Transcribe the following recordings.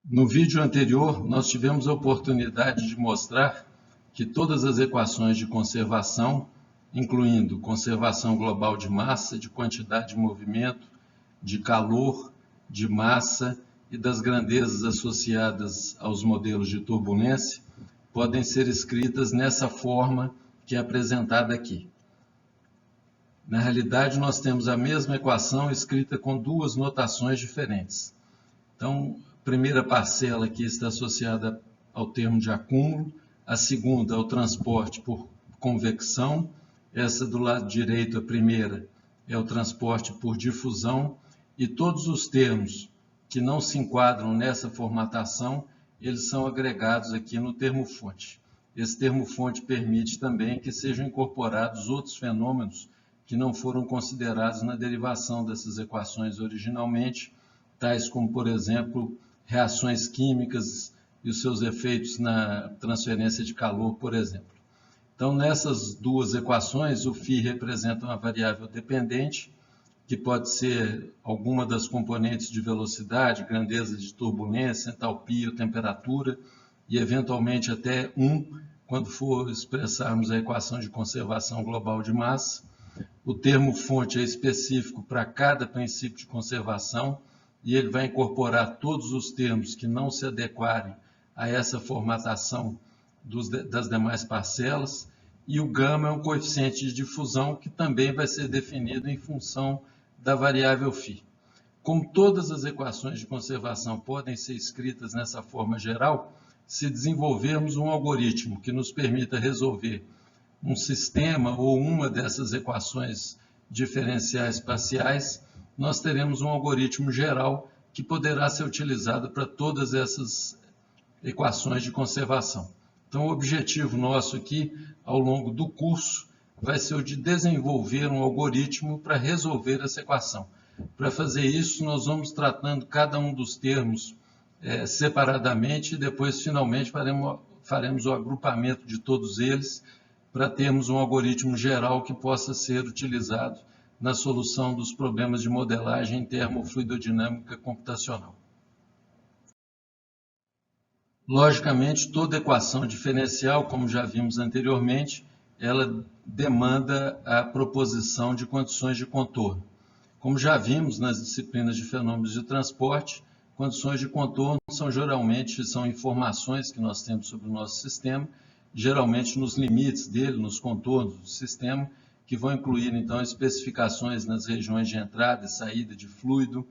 No vídeo anterior, nós tivemos a oportunidade de mostrar que todas as equações de conservação, incluindo conservação global de massa, de quantidade de movimento, de calor, de massa e das grandezas associadas aos modelos de turbulência, podem ser escritas nessa forma que é apresentada aqui. Na realidade, nós temos a mesma equação escrita com duas notações diferentes. Então, a primeira parcela aqui está associada ao termo de acúmulo, a segunda ao transporte por convecção, essa do lado direito, a primeira, é o transporte por difusão, e todos os termos que não se enquadram nessa formatação, eles são agregados aqui no termo-fonte. Esse termo-fonte permite também que sejam incorporados outros fenômenos que não foram considerados na derivação dessas equações originalmente, tais como, por exemplo, reações químicas e os seus efeitos na transferência de calor, por exemplo. Então, nessas duas equações, o φ representa uma variável dependente, que pode ser alguma das componentes de velocidade, grandeza de turbulência, entalpia ou temperatura, e eventualmente até 1, quando for expressarmos a equação de conservação global de massa. O termo fonte é específico para cada princípio de conservação, e ele vai incorporar todos os termos que não se adequarem a essa formatação das demais parcelas, e o gama é um coeficiente de difusão que também vai ser definido em função da variável φ. Como todas as equações de conservação podem ser escritas nessa forma geral, se desenvolvermos um algoritmo que nos permita resolver um sistema ou uma dessas equações diferenciais parciais, nós teremos um algoritmo geral que poderá ser utilizado para todas essas equações de conservação. Então, o objetivo nosso aqui, ao longo do curso, vai ser o de desenvolver um algoritmo para resolver essa equação. Para fazer isso, nós vamos tratando cada um dos termos separadamente e depois, finalmente, faremos o agrupamento de todos eles para termos um algoritmo geral que possa ser utilizado na solução dos problemas de modelagem em termofluidodinâmica computacional. Logicamente, toda equação diferencial, como já vimos anteriormente, ela demanda a proposição de condições de contorno. Como já vimos nas disciplinas de fenômenos de transporte, condições de contorno são informações que nós temos sobre o nosso sistema, geralmente nos limites dele, nos contornos do sistema, que vão incluir, então, especificações nas regiões de entrada e saída de fluido,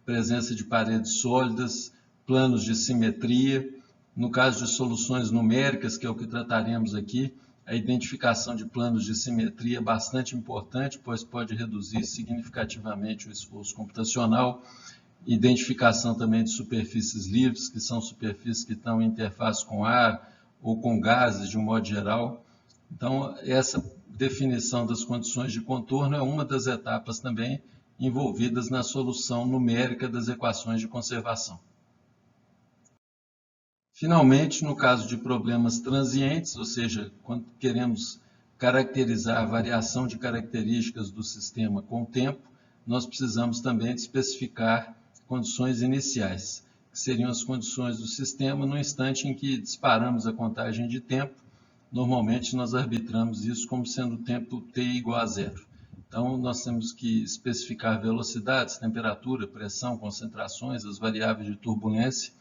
presença de paredes sólidas, planos de simetria. No caso de soluções numéricas, que é o que trataremos aqui, a identificação de planos de simetria é bastante importante, pois pode reduzir significativamente o esforço computacional. Identificação também de superfícies livres, que são superfícies que estão em interface com ar ou com gases, de um modo geral. Então, essa definição das condições de contorno é uma das etapas também envolvidas na solução numérica das equações de conservação. Finalmente, no caso de problemas transientes, ou seja, quando queremos caracterizar a variação de características do sistema com o tempo, nós precisamos também de especificar condições iniciais, que seriam as condições do sistema no instante em que disparamos a contagem de tempo. Normalmente, nós arbitramos isso como sendo o tempo t igual a zero. Então, nós temos que especificar velocidades, temperatura, pressão, concentrações, as variáveis de turbulência,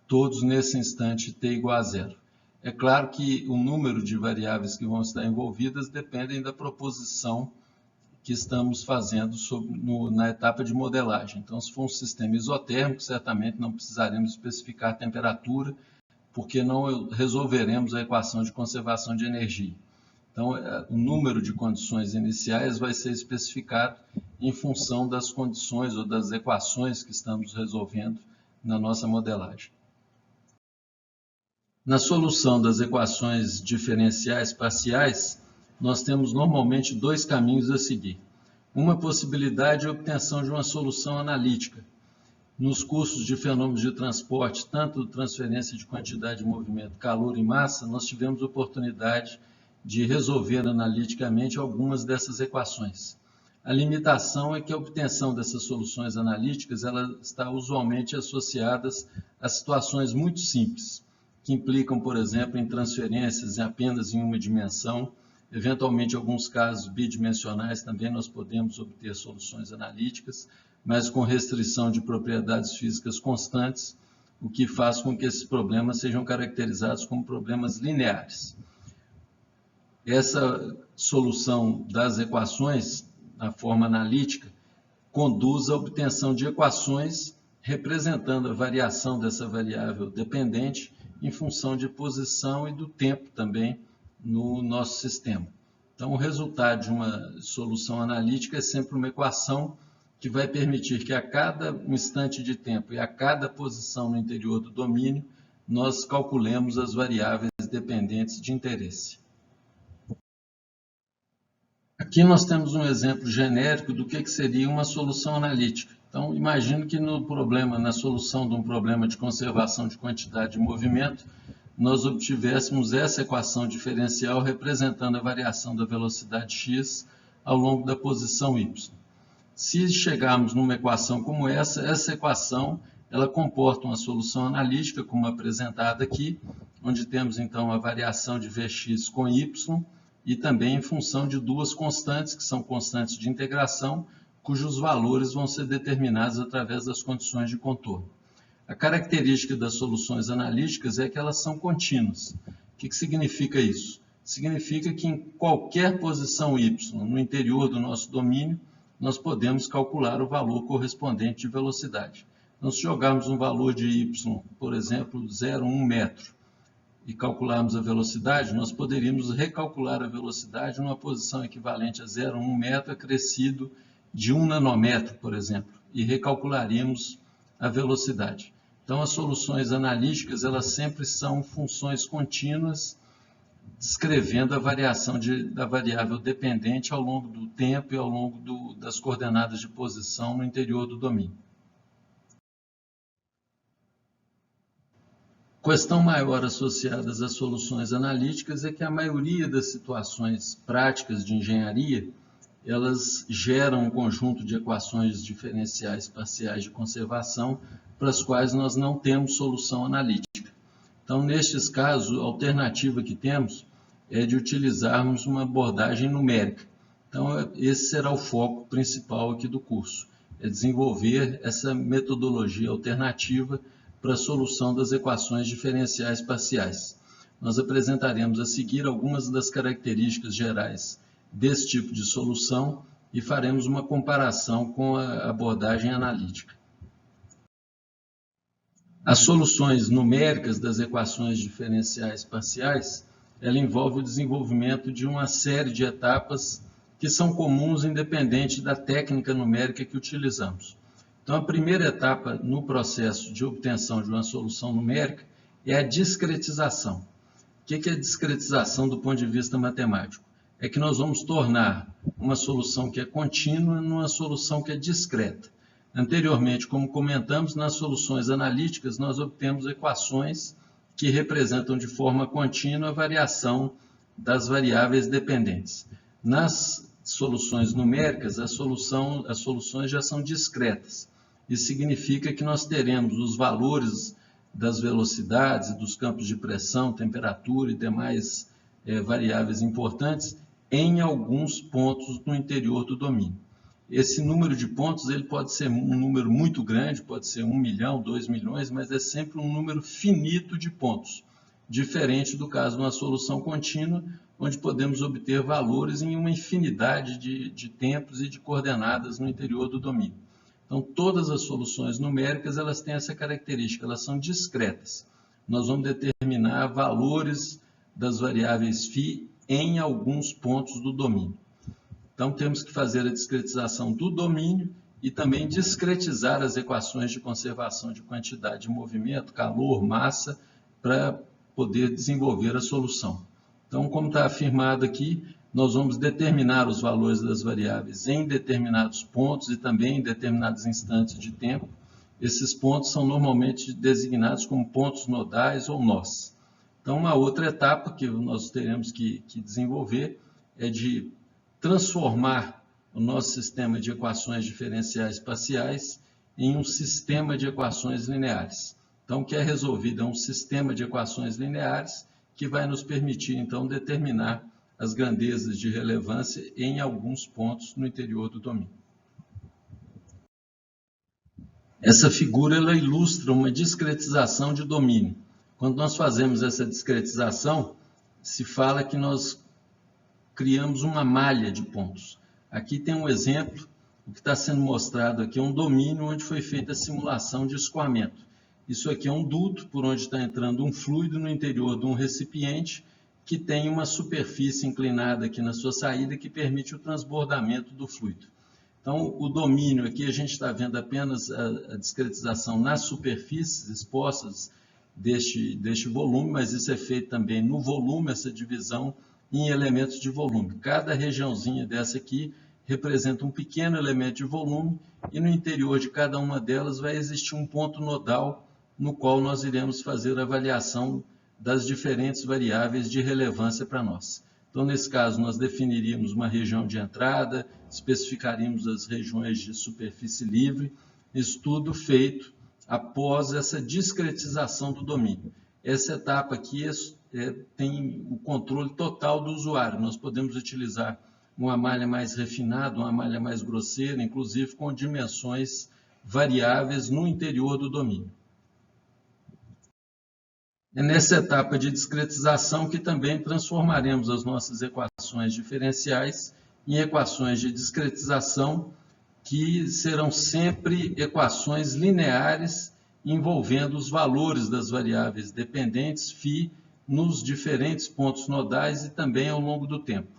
todos nesse instante t igual a zero. É claro que o número de variáveis que vão estar envolvidas dependem da proposição que estamos fazendo na etapa de modelagem. Então, se for um sistema isotérmico, certamente não precisaremos especificar a temperatura, porque não resolveremos a equação de conservação de energia. Então, o número de condições iniciais vai ser especificado em função das condições ou das equações que estamos resolvendo na nossa modelagem. Na solução das equações diferenciais parciais, nós temos normalmente dois caminhos a seguir. Uma possibilidade é a obtenção de uma solução analítica. Nos cursos de fenômenos de transporte, tanto transferência de quantidade de movimento, calor e massa, nós tivemos a oportunidade de resolver analiticamente algumas dessas equações. A limitação é que a obtenção dessas soluções analíticas ela está usualmente associada a situações muito simples, que implicam, por exemplo, em transferências apenas em uma dimensão. Eventualmente, em alguns casos bidimensionais também nós podemos obter soluções analíticas, mas com restrição de propriedades físicas constantes, o que faz com que esses problemas sejam caracterizados como problemas lineares. Essa solução das equações, na forma analítica, conduz à obtenção de equações representando a variação dessa variável dependente em função de posição e do tempo também no nosso sistema. Então, o resultado de uma solução analítica é sempre uma equação que vai permitir que a cada instante de tempo e a cada posição no interior do domínio, nós calculemos as variáveis dependentes de interesse. Aqui nós temos um exemplo genérico do que seria uma solução analítica. Então, imagino que na solução de um problema de conservação de quantidade de movimento, nós obtivéssemos essa equação diferencial representando a variação da velocidade x ao longo da posição y. Se chegarmos numa equação como essa equação ela comporta uma solução analítica, como apresentada aqui, onde temos então a variação de Vx com y e também em função de duas constantes, que são constantes de integração, cujos valores vão ser determinados através das condições de contorno. A característica das soluções analíticas é que elas são contínuas. O que significa isso? Significa que em qualquer posição y no interior do nosso domínio, nós podemos calcular o valor correspondente de velocidade. Então, se jogarmos um valor de y, por exemplo, 0,1 metro, e calcularmos a velocidade, nós poderíamos recalcular a velocidade numa posição equivalente a 0,1 metro acrescido de 1 nanômetro, por exemplo, e recalcularíamos a velocidade. Então, as soluções analíticas, elas sempre são funções contínuas, descrevendo a variação da variável dependente ao longo do tempo e ao longo das coordenadas de posição no interior do domínio. Questão maior associada às soluções analíticas é que a maioria das situações práticas de engenharia, elas geram um conjunto de equações diferenciais parciais de conservação para as quais nós não temos solução analítica. Então, nestes casos, a alternativa que temos é de utilizarmos uma abordagem numérica. Então, esse será o foco principal aqui do curso, é desenvolver essa metodologia alternativa para a solução das equações diferenciais parciais. Nós apresentaremos a seguir algumas das características gerais desse tipo de solução e faremos uma comparação com a abordagem analítica. As soluções numéricas das equações diferenciais parciais, ela envolve o desenvolvimento de uma série de etapas que são comuns independente da técnica numérica que utilizamos. Então, a primeira etapa no processo de obtenção de uma solução numérica é a discretização. O que é a discretização do ponto de vista matemático? É que nós vamos tornar uma solução que é contínua numa solução que é discreta. Anteriormente, como comentamos, nas soluções analíticas nós obtemos equações que representam de forma contínua a variação das variáveis dependentes. Nas soluções numéricas, as soluções já são discretas. Isso significa que nós teremos os valores das velocidades, dos campos de pressão, temperatura e demais variáveis importantes em alguns pontos no interior do domínio. Esse número de pontos ele pode ser um número muito grande, pode ser 1 milhão, 2 milhões, mas é sempre um número finito de pontos, diferente do caso de uma solução contínua, onde podemos obter valores em uma infinidade de tempos e de coordenadas no interior do domínio. Então, todas as soluções numéricas elas têm essa característica, elas são discretas. Nós vamos determinar valores das variáveis φ em alguns pontos do domínio. Então, temos que fazer a discretização do domínio e também discretizar as equações de conservação de quantidade de movimento, calor, massa, para poder desenvolver a solução. Então, como está afirmado aqui, nós vamos determinar os valores das variáveis em determinados pontos e também em determinados instantes de tempo. Esses pontos são normalmente designados como pontos nodais ou nós. Então, uma outra etapa que nós teremos que desenvolver é de transformar o nosso sistema de equações diferenciais parciais em um sistema de equações lineares. Então, o que é resolvido é um sistema de equações lineares que vai nos permitir, então, determinar as grandezas de relevância em alguns pontos no interior do domínio. Essa figura ela ilustra uma discretização de domínio. Quando nós fazemos essa discretização, se fala que nós criamos uma malha de pontos. Aqui tem um exemplo, o que está sendo mostrado aqui é um domínio onde foi feita a simulação de escoamento. Isso aqui é um duto por onde está entrando um fluido no interior de um recipiente que tem uma superfície inclinada aqui na sua saída que permite o transbordamento do fluido. Então, o domínio aqui, a gente está vendo apenas a discretização nas superfícies expostas deste volume, mas isso é feito também no volume, essa divisão em elementos de volume. Cada regiãozinha dessa aqui representa um pequeno elemento de volume e no interior de cada uma delas vai existir um ponto nodal no qual nós iremos fazer a avaliação das diferentes variáveis de relevância para nós. Então, nesse caso, nós definiríamos uma região de entrada, especificaríamos as regiões de superfície livre, isso tudo feito após essa discretização do domínio. Essa etapa aqui tem o controle total do usuário. Nós podemos utilizar uma malha mais refinada, uma malha mais grosseira, inclusive com dimensões variáveis no interior do domínio. É nessa etapa de discretização que também transformaremos as nossas equações diferenciais em equações de discretização que serão sempre equações lineares envolvendo os valores das variáveis dependentes φ nos diferentes pontos nodais e também ao longo do tempo.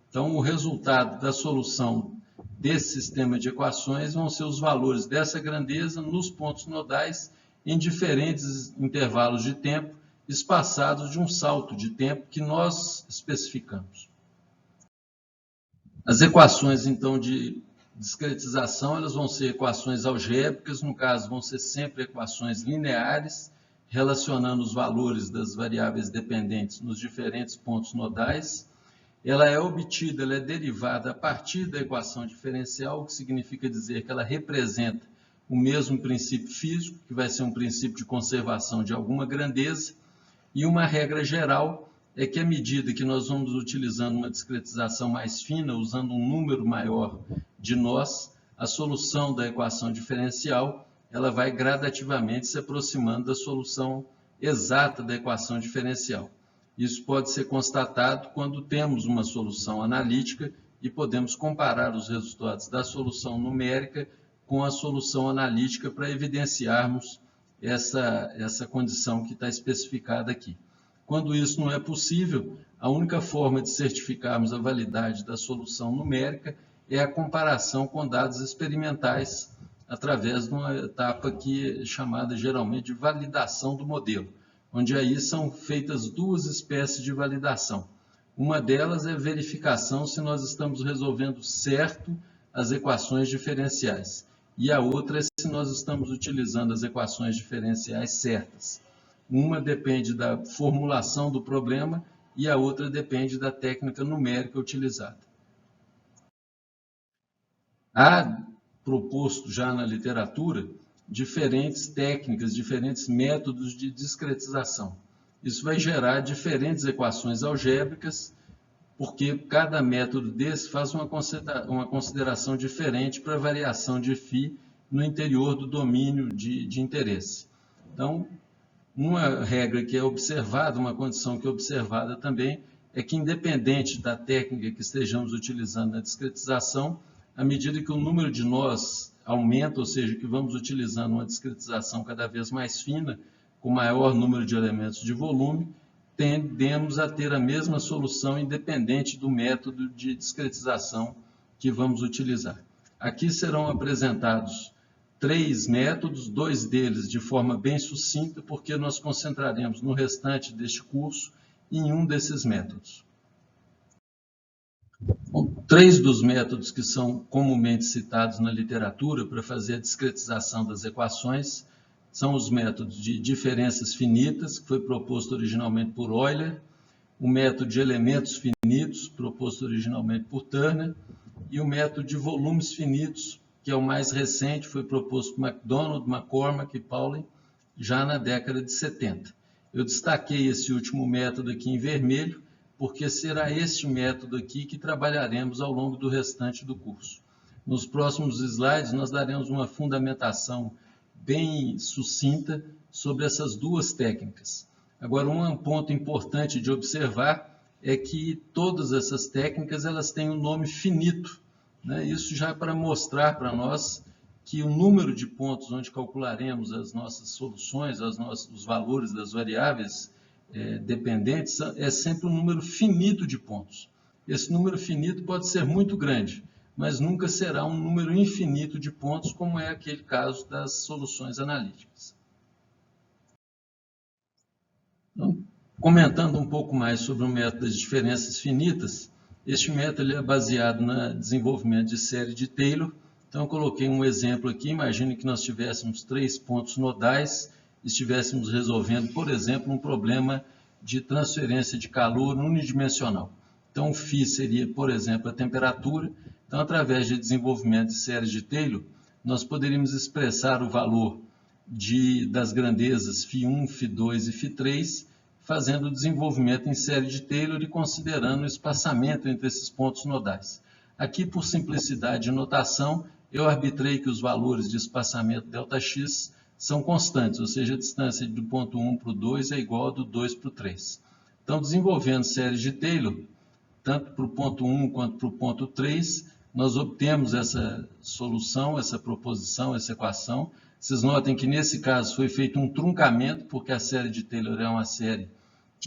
Então, o resultado da solução desse sistema de equações vão ser os valores dessa grandeza nos pontos nodais em diferentes intervalos de tempo, espaçados de um salto de tempo que nós especificamos. As equações, então, de discretização, elas vão ser equações algébricas, no caso, vão ser sempre equações lineares, relacionando os valores das variáveis dependentes nos diferentes pontos nodais. Ela é obtida, ela é derivada a partir da equação diferencial, o que significa dizer que ela representa o mesmo princípio físico, que vai ser um princípio de conservação de alguma grandeza, e uma regra geral é que à medida que nós vamos utilizando uma discretização mais fina, usando um número maior de nós, a solução da equação diferencial ela vai gradativamente se aproximando da solução exata da equação diferencial. Isso pode ser constatado quando temos uma solução analítica e podemos comparar os resultados da solução numérica com a solução analítica para evidenciarmos essa condição que está especificada aqui. Quando isso não é possível, a única forma de certificarmos a validade da solução numérica é a comparação com dados experimentais através de uma etapa que é chamada geralmente de validação do modelo, onde aí são feitas duas espécies de validação. Uma delas é verificação se nós estamos resolvendo certo as equações diferenciais. E a outra é se nós estamos utilizando as equações diferenciais certas. Uma depende da formulação do problema e a outra depende da técnica numérica utilizada. Há proposto já na literatura diferentes técnicas, diferentes métodos de discretização. Isso vai gerar diferentes equações algébricas, porque cada método desse faz uma consideração diferente para a variação de φ no interior do domínio de interesse. Então, uma regra que é observada, uma condição que é observada também, é que independente da técnica que estejamos utilizando na discretização, à medida que o número de nós aumenta, ou seja, que vamos utilizando uma discretização cada vez mais fina, com maior número de elementos de volume, tendemos a ter a mesma solução independente do método de discretização que vamos utilizar. Aqui serão apresentados 3 métodos, 2 deles de forma bem sucinta, porque nós concentraremos no restante deste curso em um desses métodos. Bom, 3 dos métodos que são comumente citados na literatura para fazer a discretização das equações são os métodos de diferenças finitas, que foi proposto originalmente por Euler, o método de elementos finitos, proposto originalmente por Turner, e o método de volumes finitos, que é o mais recente, foi proposto por MacDonald, McCormack e Pauling, já na década de 70. Eu destaquei esse último método aqui em vermelho, porque será este método aqui que trabalharemos ao longo do restante do curso. Nos próximos slides, nós daremos uma fundamentação bem sucinta sobre essas duas técnicas. Agora, um ponto importante de observar é que todas essas técnicas elas têm um nome finito, né? Isso já é para mostrar para nós que o número de pontos onde calcularemos as nossas soluções, os valores das variáveis dependentes, é sempre um número finito de pontos. Esse número finito pode ser muito grande, mas nunca será um número infinito de pontos, como é aquele caso das soluções analíticas. Então, comentando um pouco mais sobre o método das diferenças finitas, este método é baseado no desenvolvimento de série de Taylor. Então, eu coloquei um exemplo aqui. Imagine que nós tivéssemos 3 pontos nodais e estivéssemos resolvendo, por exemplo, um problema de transferência de calor unidimensional. Então, o φ seria, por exemplo, a temperatura. Então, através de desenvolvimento de séries de Taylor, nós poderíamos expressar o valor das grandezas φ1, φ2 e φ3, fazendo o desenvolvimento em série de Taylor e considerando o espaçamento entre esses pontos nodais. Aqui, por simplicidade de notação, eu arbitrei que os valores de espaçamento Δx são constantes, ou seja, a distância do ponto 1 para o 2 é igual a do 2 para o 3. Então, desenvolvendo séries de Taylor, tanto para o ponto 1 quanto para o ponto 3, nós obtemos essa solução, essa proposição, essa equação. Vocês notem que nesse caso foi feito um truncamento, porque a série de Taylor é uma série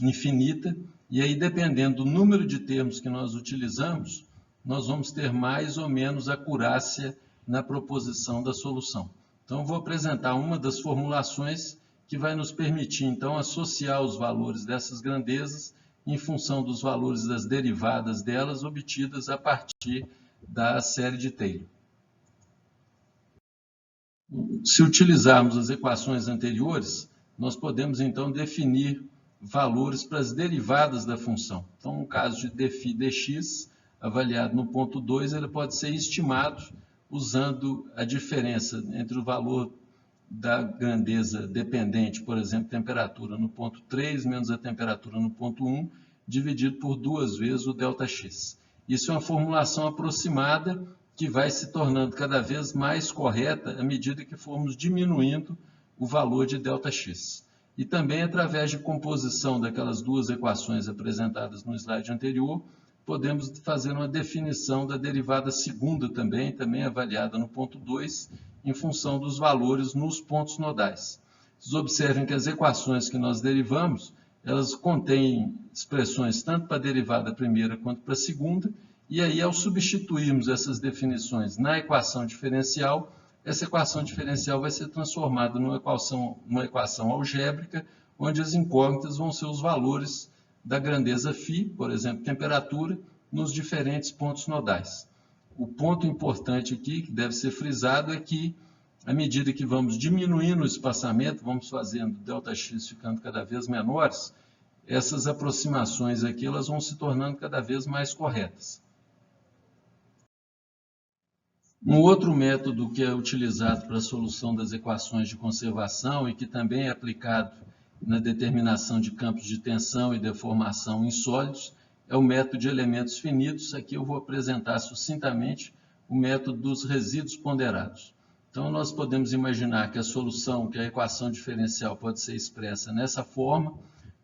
infinita, e aí dependendo do número de termos que nós utilizamos, nós vamos ter mais ou menos acurácia na proposição da solução. Então, eu vou apresentar uma das formulações que vai nos permitir, então, associar os valores dessas grandezas em função dos valores das derivadas delas obtidas a partir da série de Taylor. Se utilizarmos as equações anteriores, nós podemos, então, definir valores para as derivadas da função. Então, no caso de dφ dx, avaliado no ponto 2, ele pode ser estimado usando a diferença entre o valor da grandeza dependente, por exemplo, temperatura no ponto 3, menos a temperatura no ponto 1, dividido por 2 vezes o Δx. Isso é uma formulação aproximada que vai se tornando cada vez mais correta à medida que formos diminuindo o valor de Δx. E também, através de composição daquelas duas equações apresentadas no slide anterior, podemos fazer uma definição da derivada segunda também avaliada no ponto 2, em função dos valores nos pontos nodais. Vocês observem que as equações que nós derivamos, elas contêm expressões tanto para a derivada primeira quanto para a segunda, e aí, ao substituirmos essas definições na equação diferencial, essa equação diferencial vai ser transformada numa equação algébrica, onde as incógnitas vão ser os valores da grandeza φ, por exemplo, temperatura, nos diferentes pontos nodais. O ponto importante aqui, que deve ser frisado, é que, à medida que vamos diminuindo o espaçamento, vamos fazendo Δx ficando cada vez menores, essas aproximações aqui elas vão se tornando cada vez mais corretas. Um outro método que é utilizado para a solução das equações de conservação e que também é aplicado na determinação de campos de tensão e deformação em sólidos é o método de elementos finitos. Aqui eu vou apresentar sucintamente o método dos resíduos ponderados. Então, nós podemos imaginar que a solução, que a equação diferencial pode ser expressa nessa forma,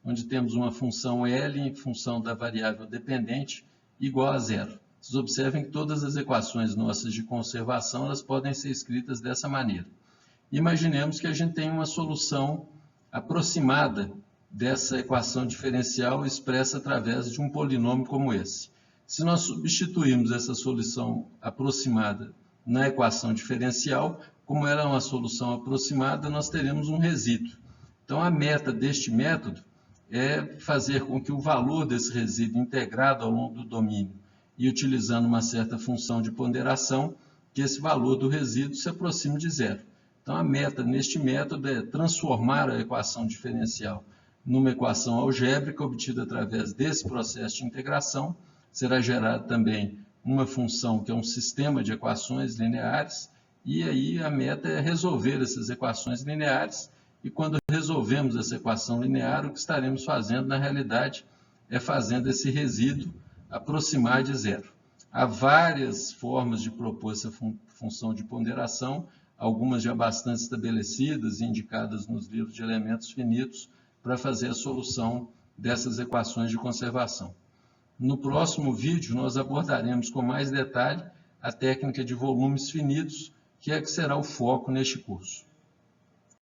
onde temos uma função L em função da variável dependente igual a zero. Vocês observem que todas as equações nossas de conservação elas podem ser escritas dessa maneira. Imaginemos que a gente tem uma solução aproximada dessa equação diferencial expressa através de um polinômio como esse. Se nós substituirmos essa solução aproximada na equação diferencial, como ela é uma solução aproximada, nós teremos um resíduo. Então, a meta deste método é fazer com que o valor desse resíduo integrado ao longo do domínio e utilizando uma certa função de ponderação, que esse valor do resíduo se aproxime de zero. Então, a meta neste método é transformar a equação diferencial numa equação algébrica obtida através desse processo de integração. Será gerada também uma função que é um sistema de equações lineares, e aí a meta é resolver essas equações lineares e quando resolvemos essa equação linear, o que estaremos fazendo, na realidade, é fazendo esse resíduo aproximar de zero. Há várias formas de propor essa função de ponderação, algumas já bastante estabelecidas e indicadas nos livros de elementos finitos, para fazer a solução dessas equações de conservação. No próximo vídeo, nós abordaremos com mais detalhe a técnica de volumes finitos, que será o foco neste curso.